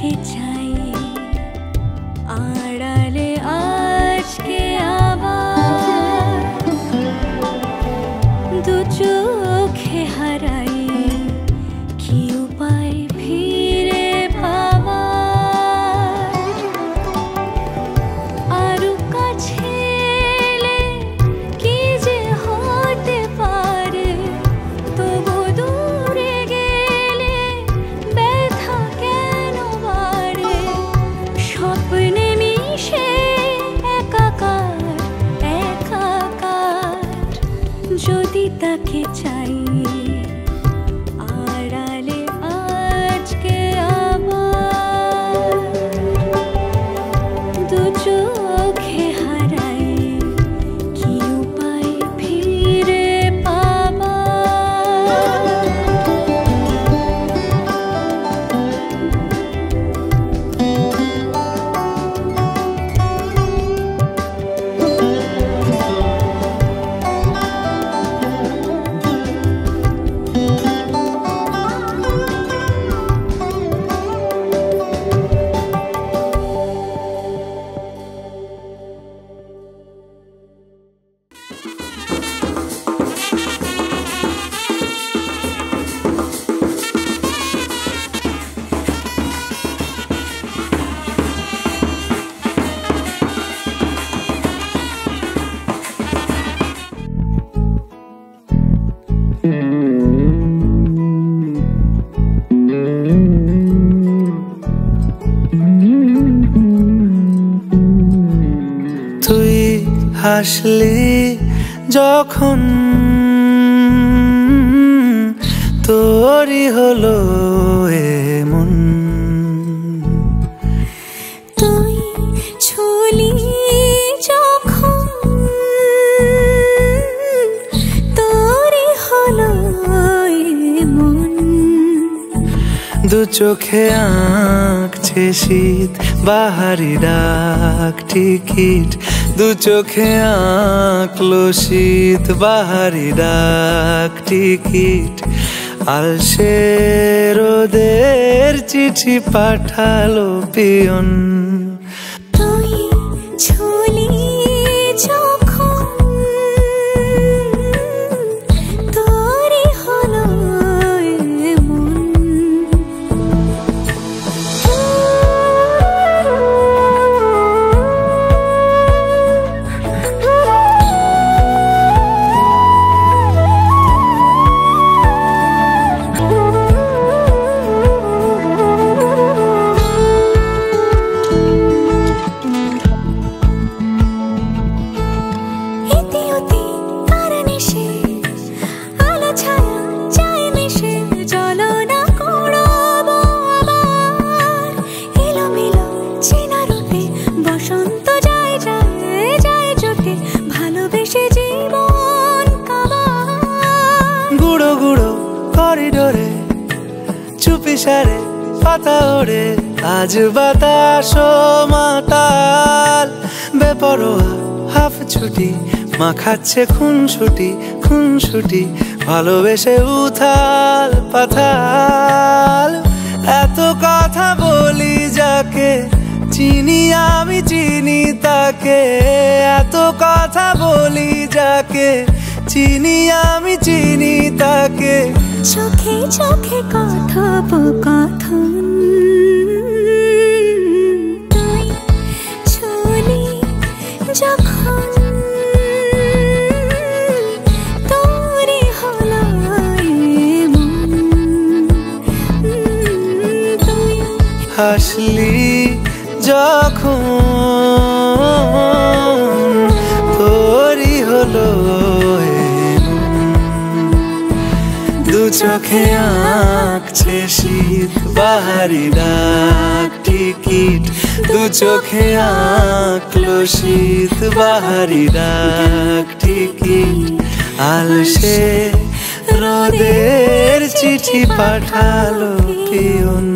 তাকে চাই আড়ালে আজকে আবার দু চোখে হারাই কি উপায় ফিরে পাবার আরো কাছে এলে কি যে হতে পারে তবু দূরে গেলে ব্যথা কেন বাড়ে স্বপ্নে মিশে একাকার একাকার যদি তাকে চাই আড়ালে আজকে আবার দু চোখে হারাই কি উপায় ফিরে পাবার তুই হাসলি যখন তোরই হলো এমন তুই ছুলি যখন তোরই হলো এমন দু চোখে আঁকছে শীত বাহারি ডাক টিকিট দু চোখে আঁকলো শীত বাহারি ডাক টিকিট আলসে রোদের চিঠি পাঠালো পিয়ন তুই ছুলি যখন তোরই হলো এমন করিডোরে চুপি সারে পাতা ওড়ে আজ বাতাস মাতাল বেপরোয়া হাফ ছুটি মাখাচ্ছে খুনসুটি ভালোবেসে উথাল পাথাল এত কথা বলি যাকে চিনি আমি চিনি তাকে এত কথা বলি যাকে চিনি আমি চিনি তাকে চোখে চোখে কথোপকথন তুই ছুলি যখন তোরই হলো এমন তুই হাসলি যখন তোরই হলো দু চোখে আঁকছে শীত বাহারি ডাক টিকিট দু চোখে আঁকলো শীত বাহারি ডাক টিকিট আলসে রোদের চিঠি পাঠালো পিয়ন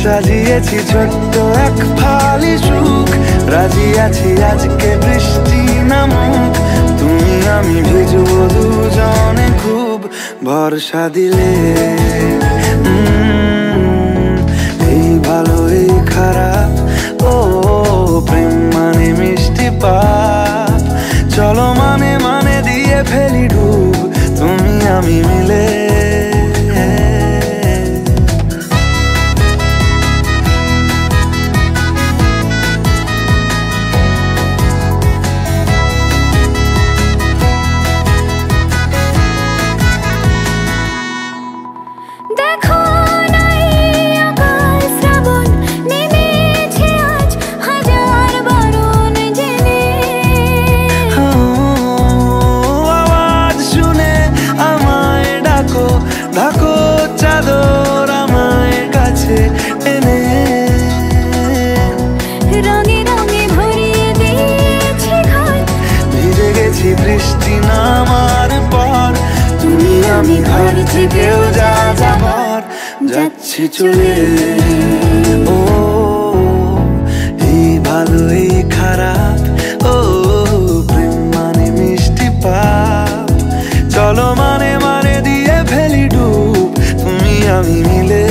সাজিয়েছি ছোট্ট এক ফালি সুখ, রাজি আছি আজকে বৃষ্টি নামুক, তুমি আমি ভিজবো দুজনে খুব ভরসা দিলে। এই ভালো এই খারাপ, ও প্রেম মানে মিষ্টি পাপ, চলো মানে মানে দিয়ে ফেলি ডুব, তুমি আমি মিলে। ঢাকো চাদর আমায় কাছে এনে, রঙে রঙে ভরিয়ে দিয়েছি ঘর, ভিজে গেছি বৃষ্টি নামার পর, তুমি আমি ঘর থেকেও যা যাবার যাচ্ছি চলে। ও এই ভালো এই খারাপ, ও প্রেম মানে মিষ্টি পাপ, চলো মানে মানে দিয়ে ফেলি ডুব, তুমি আমি মিলে।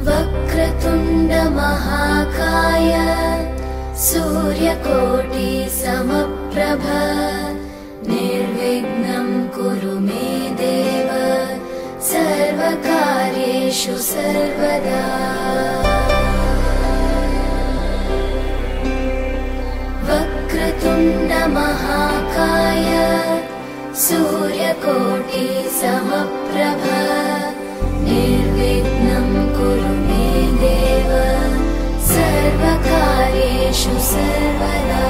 वक्रतुण्ड महाकाय सूर्यकोटि समप्रभ, निर्विघ्नं कुरु मे देव सर्वकार्येषु सर्वदा। वक्रतुण्ड महाकाय सूर्यकोटि समप्रभ, निर्विघ्नं कुरु मे देव सर्वकार्येषु सर्वदा।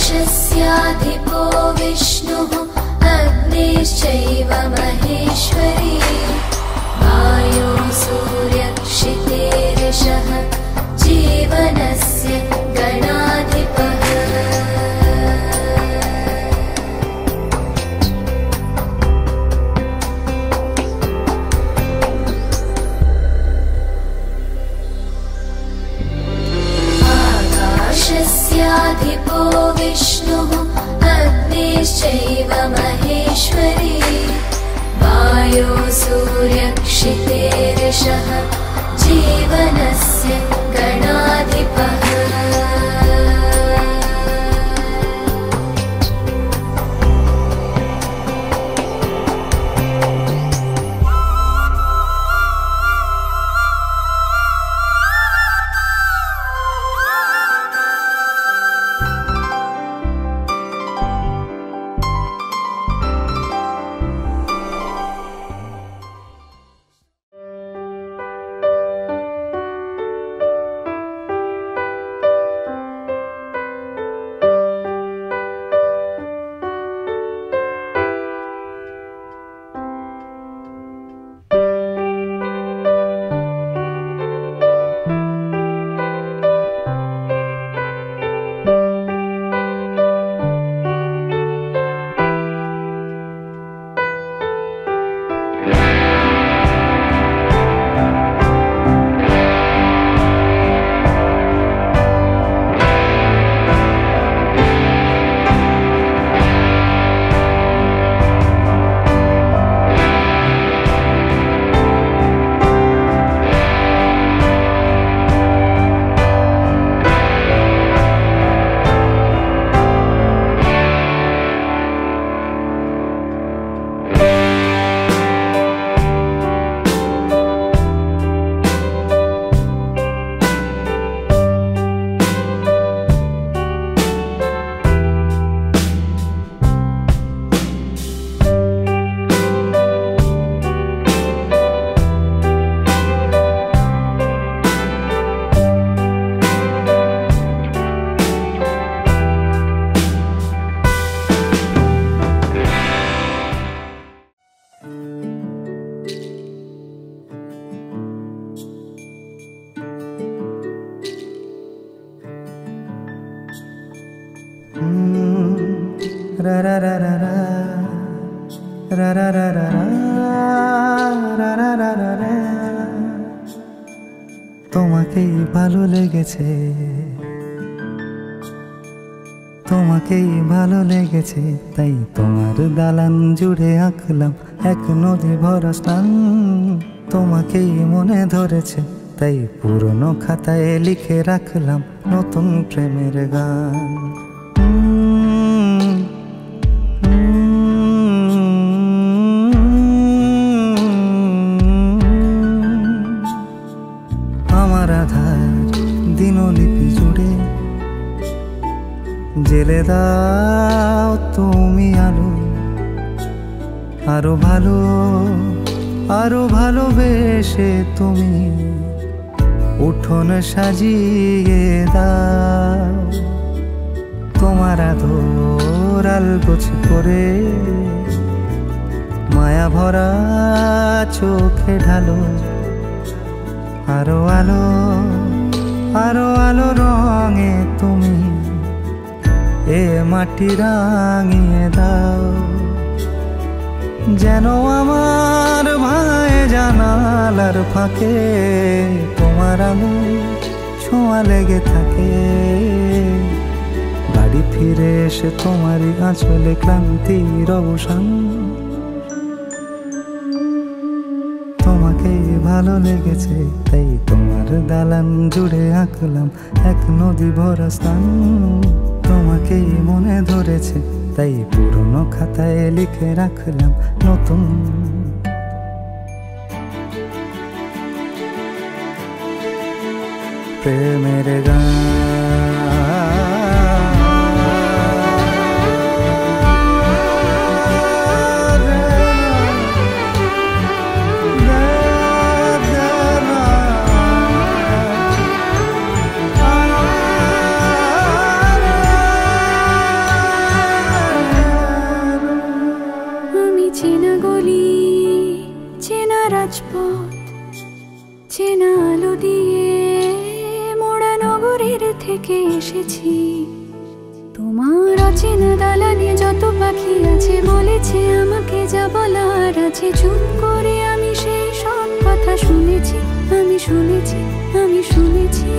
आकाशस्याधिपो विष्णुः अग्निश्चैव महेश्वरी, वायो सूर्यक्षितेरिषः जीवनस्य गणाधिपः। आकाशस्याधिपो विष्णुः अग्निश्चैव महेश्वरी, वायो सूर्यक्षितेरिषः जीवनस्य गणाधिपः। রা রা রা রা রা রা রা রা রা। তোমাকেই ভালো লেগেছে, তোমাকেই ভালো লেগেছে, তাই তোমার দালান জুড়ে আঁকলাম এক নদী ভরা স্থান। তোমাকেই মনে ধরেছে, তাই পুরনো খাতায় লিখে রাখলাম নতুন প্রেমের গান। আমার আধার দিনলিপি জুড়ে জেলে দাও তুমি আলো, আরো ভালো, আরো ভালোবেসে তুমি উঠোন সাজিয়ে দাও। তোমার আদর আলগোছ করে মায়া ভরা চোখে ঢালো, আরো আলো, আরো আলো রঙে তুমি এ মাটি রাঙিয়ে দাও। যেন আমার ভাই জানালার ফাঁকে তোমার আলো ছোঁয়া লেগে থাকে। বাড়ি ফিরে এসে তোমারই আঁচলে ক্লান্তির অবসান। তোমাকেই ভালো লেগেছে, তাই তোমার দালান জুড়ে আঁকলাম এক নদী ভরা স্থান। তোমাকেই মনে ধরেছে, তাই পুরনো খাতায় লিখে রাখলাম নতুন প্রেমের গান। চেনা গলি, চেনা রাজপথ, চেনা আলো দিয়ে মোড়া নগরের থেকে এসেছি। তোমার অচেনা দালানে যত পাখি আছে বলেছে আমাকে যা বলার আছে। চুপ করে আমি সেই সব কথা শুনেছি, আমি শুনেছি, আমি শুনেছি।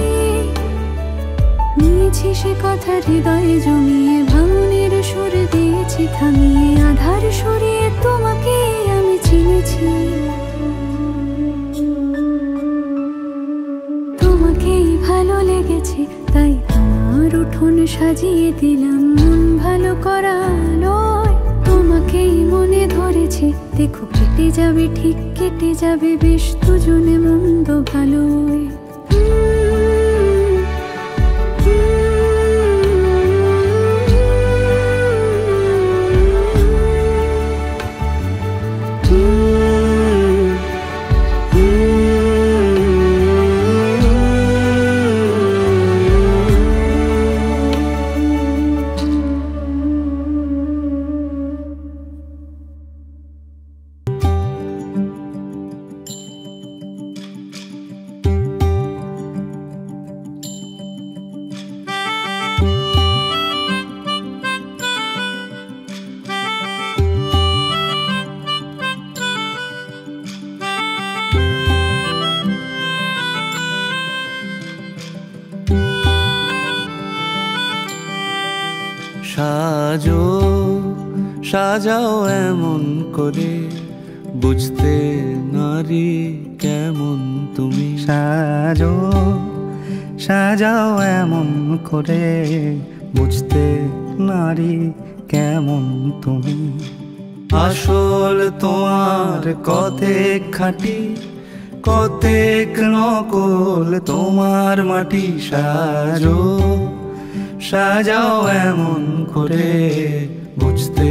নিয়েছি সে কথা হৃদয়ে জমিয়ে, ভাঙনের সুর দিয়েছি থামিয়ে। আধার সরিয়ে তোমাকে আমি চিনেছি। তোমাকেই ভালো লেগেছে, তাই তোমার উঠোন সাজিয়ে দিলাম মন ভালো করা আলোয়। তোমাকেই মনে ধরেছে, দেখো কেটে যাবে, ঠিক কেটে যাবে বেশ দুজনে মন্দ ভালোয়। সাজো সাজাও এমন করে, বুঝতে নারী কেমন তুমি। সাজো সাজাও এমন করে, বুঝতে নারী কেমন তুমি। আসল তোমার কতেক খাঁটি, কতেক নকল তোমার মাটি। সাজো সাজাও এমন করে, বুঝতে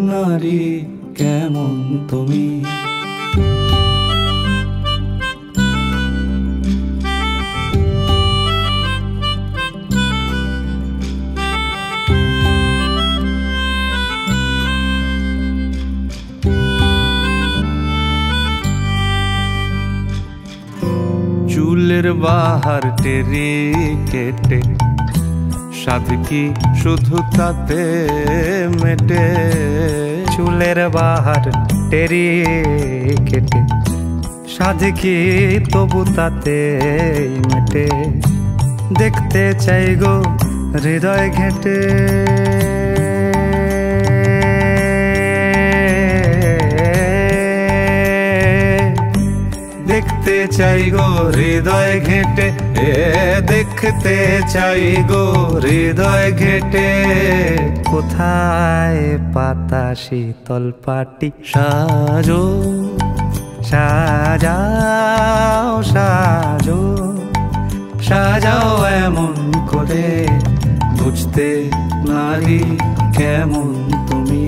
নারী কেমন তুমি। চুলের বাহার টেরি কেটে, সাধ কি শুধু তাতে মেটে। চুলের বাহার টেরি কেটে সাধে কি তবু তাতে মেটে দেখতে চাই গো হৃদয় ঘেঁটে দেখতে চাই গো হৃদয় ঘেঁটে দেখতে চাই গো হৃদয় ঘেঁটে কোথায় পাতা শীতল পাটি সাজো সাজাও সাজো সাজাও এমন করে বুঝতে নারী কেমন তুমি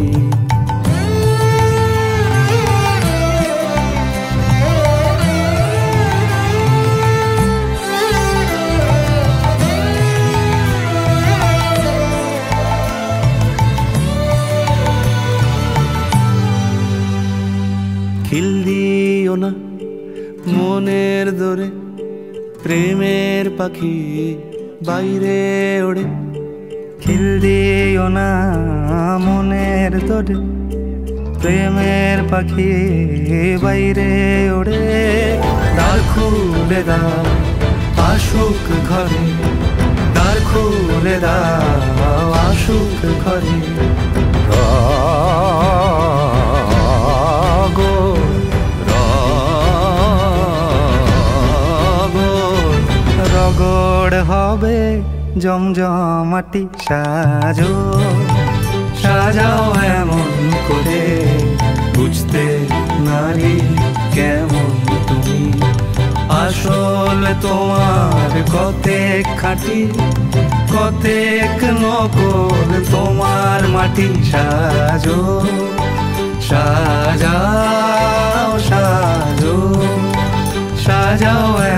খিল দিও না মনের দোরে প্রেমের পাখি বাইরে ওড়ে খিল দিও না মনের দোরে প্রেমের পাখি বাইরে ওড়ে দ্বার খুলে দাও আসুক ঘরে দ্বার খুলে দাও আসুক ঘরে রগড় হবে জমজমাটি সাজো সাজাও এমন করে বুঝতে নারী কেমন তুমি আসল তোমার কতেক খাঁটি কতেক নকল তোমার মাটি সাজো সাজাও সাজো সাজাও